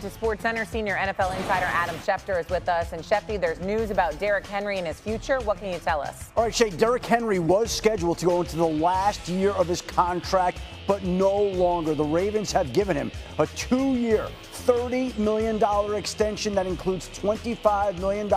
To SportsCenter, senior NFL insider Adam Schefter is with us. And Shefty, there's news about Derrick Henry and his future. What can you tell us? All right, Shay, Derrick Henry was scheduled to go into the last year of his contract, but no longer. The Ravens have given him a 2-year, $30 million extension that includes $25 million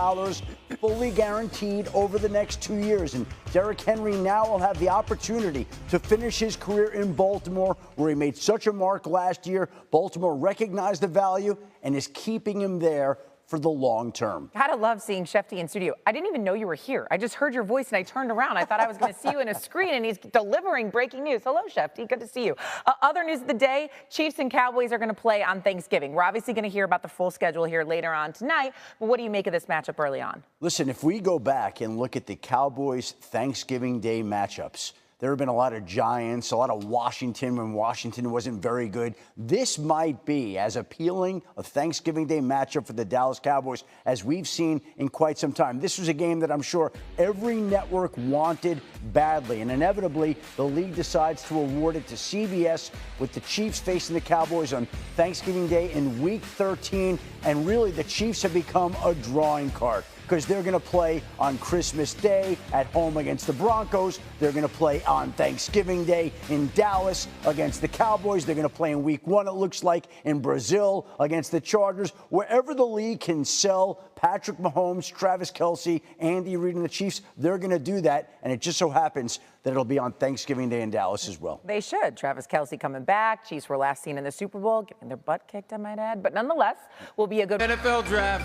fully guaranteed over the next 2 years. And Derrick Henry now will have the opportunity to finish his career in Baltimore, where he made such a mark last year. Baltimore recognized the value and is keeping him there for the long term. Gotta love seeing Shefty in studio. I didn't even know you were here. I just heard your voice and I turned around. I thought I was going to see you in a screen, and he's delivering breaking news. Hello, Shefty. Good to see you. Other news of the day, Chiefs and Cowboys are going to play on Thanksgiving. We're obviously going to hear about the full schedule here later on tonight, but what do you make of this matchup early on? Listen, if we go back and look at the Cowboys Thanksgiving Day matchups, there have been a lot of Giants, a lot of Washington when Washington wasn't very good. This might be as appealing a Thanksgiving Day matchup for the Dallas Cowboys as we've seen in quite some time. This was a game that I'm sure every network wanted badly, and inevitably the league decides to award it to CBS with the Chiefs facing the Cowboys on Thanksgiving Day in Week 13, and really the Chiefs have become a drawing card, because they're going to play on Christmas Day at home against the Broncos. They're going to play on Thanksgiving Day in Dallas against the Cowboys. They're going to play in Week 1, it looks like, in Brazil against the Chargers. Wherever the league can sell Patrick Mahomes, Travis Kelce, Andy Reid, and the Chiefs, they're going to do that. And it just so happens that it'll be on Thanksgiving Day in Dallas as well. They should. Travis Kelce coming back. Chiefs were last seen in the Super Bowl, getting their butt kicked, I might add. But nonetheless, will be a good NFL draft.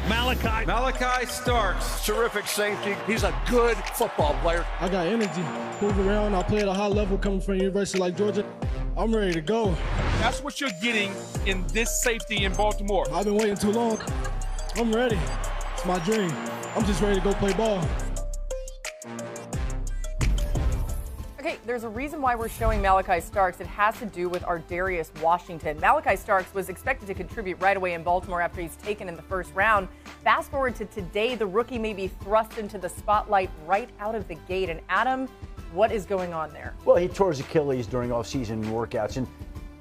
Malachi Starks. Terrific safety. He's a good football player. I got energy. Move around. I play at a high level coming from a university like Georgia. I'm ready to go. That's what you're getting in this safety in Baltimore. I've been waiting too long. I'm ready. It's my dream. I'm just ready to go play ball. Okay, there's a reason why we're showing Malachi Starks. It has to do with Ardarius Washington. Malachi Starks was expected to contribute right away in Baltimore after he's taken in the first round. Fast forward to today, the rookie may be thrust into the spotlight right out of the gate. And Adam, what is going on there? Well, he tore his Achilles during offseason workouts, and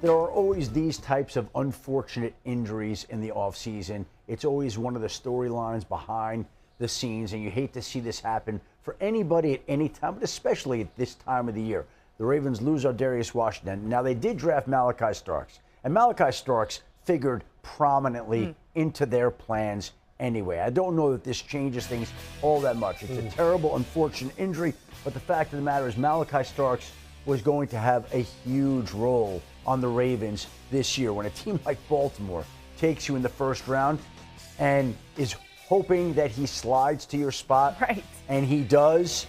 there are always these types of unfortunate injuries in the offseason. It's always one of the storylines behind the scenes, and you hate to see this happen for anybody at any time, but especially at this time of the year. The Ravens lose Ardarius Washington. Now, they did draft Malachi Starks, and Malachi Starks figured prominently into their plans anyway. I don't know that this changes things all that much. It's a terrible, unfortunate injury, but the fact of the matter is Malachi Starks was going to have a huge role on the Ravens this year. When a team like Baltimore takes you in the first round and is hoping that he slides to your spot, right, and he does,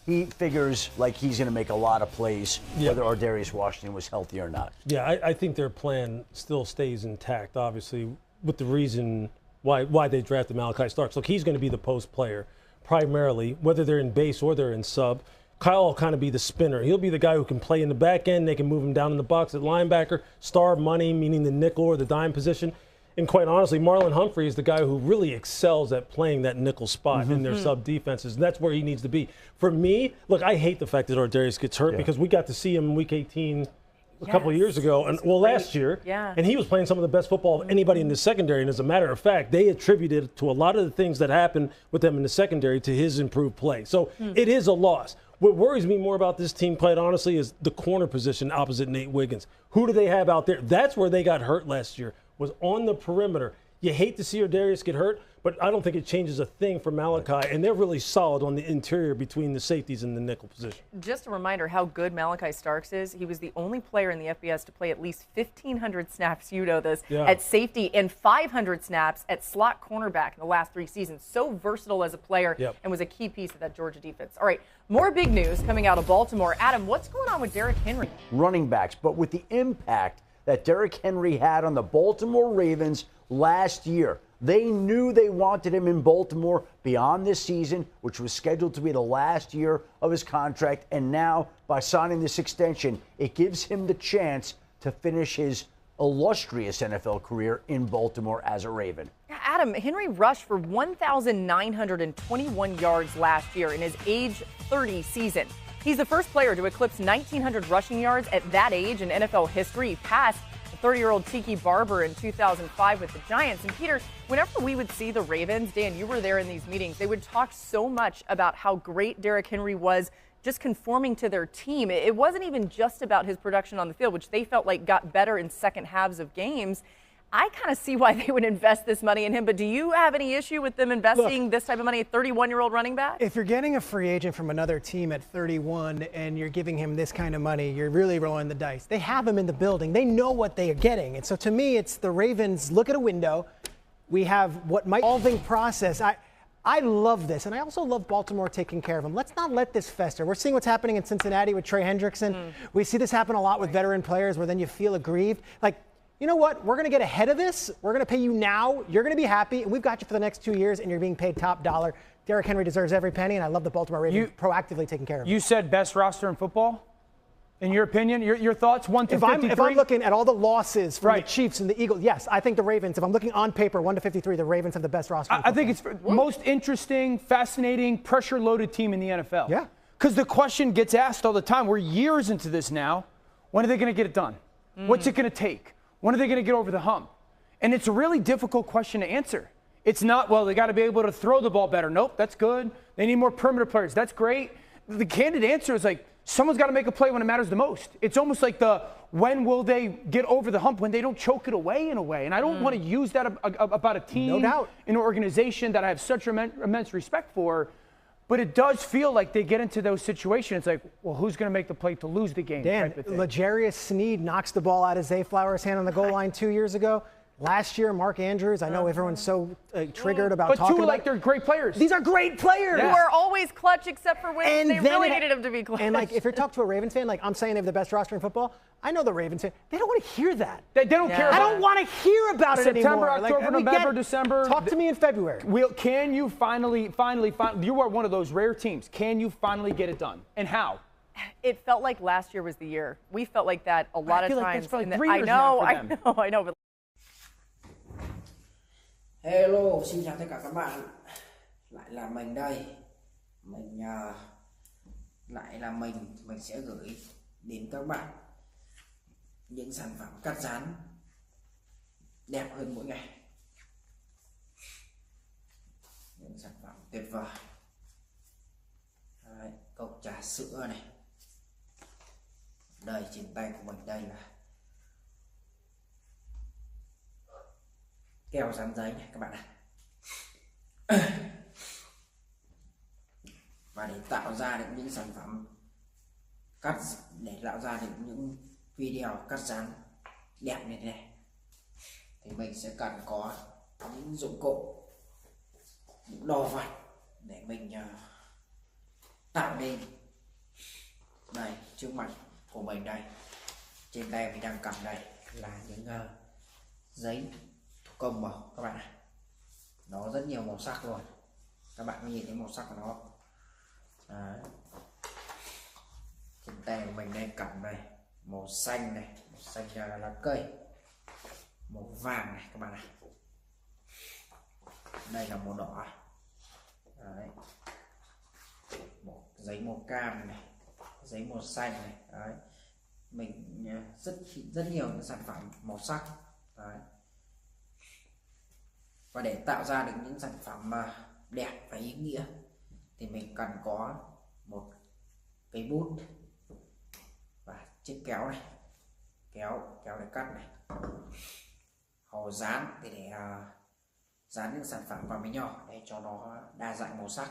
he figures like he's going to make a lot of plays, whether Ardarius Washington was healthy or not. Yeah, I think their plan still stays intact, obviously, with the reason why they drafted Malachi Starks. Look, he's going to be the post player primarily, whether they're in base or they're in sub. Kyle will kind of be the spinner. He'll be the guy who can play in the back end. They can move him down in the box at linebacker, star money, meaning the nickel or the dime position. And quite honestly, Marlon Humphrey is the guy who really excels at playing that nickel spot in their sub defenses. And that's where he needs to be. For me, look, I hate the fact that Ardarius gets hurt because we got to see him in Week 18 a couple of years ago, and last year, and he was playing some of the best football of anybody in the secondary. And as a matter of fact, they attributed to a lot of the things that happened with them in the secondary to his improved play. So it is a loss. What worries me more about this team, quite honestly, is the corner position opposite Nate Wiggins. Who do they have out there? That's where they got hurt last year, was on the perimeter. You hate to see Ardarius get hurt, but I don't think it changes a thing for Malachi, and they're really solid on the interior between the safeties and the nickel position. Just a reminder how good Malachi Starks is. He was the only player in the FBS to play at least 1,500 snaps, you know this, at safety, and 500 snaps at slot cornerback in the last 3 seasons. So versatile as a player and was a key piece of that Georgia defense. All right, more big news coming out of Baltimore. Adam, what's going on with Derrick Henry? Running backs, but with the impact that Derrick Henry had on the Baltimore Ravens last year, they knew they wanted him in Baltimore beyond this season, which was scheduled to be the last year of his contract. And now, by signing this extension, it gives him the chance to finish his illustrious NFL career in Baltimore as a Raven. Adam, Henry rushed for 1,921 yards last year in his age 30 season. He's the first player to eclipse 1,900 rushing yards at that age in NFL history. He passed 30-year-old Tiki Barber in 2005 with the Giants. And Peter, whenever we would see the Ravens, Dan, you were there in these meetings, they would talk so much about how great Derrick Henry was just conforming to their team. It wasn't even just about his production on the field, which they felt like got better in second halves of games. I kind of see why they would invest this money in him, but do you have any issue with them investing this type of money, a 31-year-old running back? If you're getting a free agent from another team at 31 and you're giving him this kind of money, you're really rolling the dice. They have him in the building. They know what they are getting. And so to me, it's the Ravens look at a window. We have what might be an evolving process. I love this, and I also love Baltimore taking care of him. Let's not let this fester. We're seeing what's happening in Cincinnati with Trey Hendrickson. We see this happen a lot with veteran players where then you feel aggrieved. Like, you know what? We're going to get ahead of this. We're going to pay you now. You're going to be happy, and we've got you for the next 2 years, and you're being paid top dollar. Derrick Henry deserves every penny, and I love the Baltimore Ravens proactively taking care of him. You said best roster in football? In your opinion, your thoughts, 1 to 53? If I'm looking at all the losses from the Chiefs and the Eagles, yes, I think the Ravens, if I'm looking on paper, 1 to 53, the Ravens have the best roster. I think it's the most interesting, fascinating, pressure-loaded team in the NFL. Yeah. Because the question gets asked all the time. We're years into this now. When are they going to get it done? What's it going to take? When are they going to get over the hump? And it's a really difficult question to answer. It's not, well, they got to be able to throw the ball better. Nope, that's good. They need more perimeter players. That's great. The candid answer is like, someone's got to make a play when it matters the most. It's almost like when will they get over the hump when they don't choke it away in a way. And I don't want to use that about a team, no doubt, an organization that I have such immense respect for. But it does feel like they get into those situations like, well, who's going to make the play to lose the game? Dan, L'Jarius Sneed knocks the ball out of Zay Flowers' hand on the goal line 2 years ago. Last year, Mark Andrews, I know everyone's so triggered about talking about they're great players. These are great players. Who are always clutch except for when they really needed them to be clutch. And, like, if you're talking to a Ravens fan, like I'm saying they have the best roster in football, I know the Ravens fan, they don't want to hear that. They don't care about it. I don't want to hear about it anymore. September, October, November, December. Talk to me in February. Can you finally, you are one of those rare teams. Can you finally get it done? And how? It felt like last year was the year. We felt like that a lot of times. Like that's for like 3 years now for them. I know. But Hello, xin chào tất cả các bạn. Lại là mình đây. Mình sẽ gửi đến các bạn những sản phẩm cắt dán đẹp hơn mỗi ngày. Những sản phẩm tuyệt vời. Đấy, cốc trà sữa này. Đây trên tay của mình đây là keo dán giấy này các bạn ạ. Và để tạo ra được những sản phẩm để tạo ra được những video cắt dán đẹp như thế này thì mình sẽ cần có những dụng cụ, những đồ vật để mình tạo nên. Đây, trước mặt của mình đây, trên tay mình đang cầm đây là những giấy thủ công màu các bạn ạ. Nó rất nhiều màu sắc luôn, các bạn có nhìn thấy màu sắc của nó. Đấy. Trên tay của mình đây cầm đây màu xanh này, màu xanh là lá cây, màu vàng này các bạn ạ. Đây là màu đỏ. Đấy. Giấy màu cam này, giấy màu xanh này. Đấy. Mình rất nhiều những sản phẩm màu sắc. Đấy. Và để tạo ra được những sản phẩm đẹp và ý nghĩa thì mình cần có một cây bút và chiếc kéo này, kéo để cắt này, hồ dán thì để dán những sản phẩm vào với nhau để cho nó đa dạng màu sắc,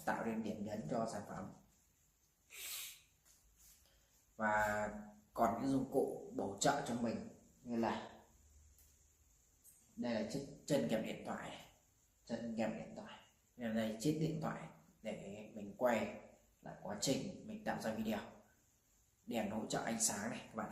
tạo nên điểm nhấn cho sản phẩm. Và còn những dụng cụ bổ trợ cho mình như là đây là chiếc chân kẹp điện thoại này. Chân kẹp điện thoại. Đây chiếc điện thoại để mình quay lại quá trình mình tạo ra video. Đèn hỗ trợ ánh sáng này các bạn.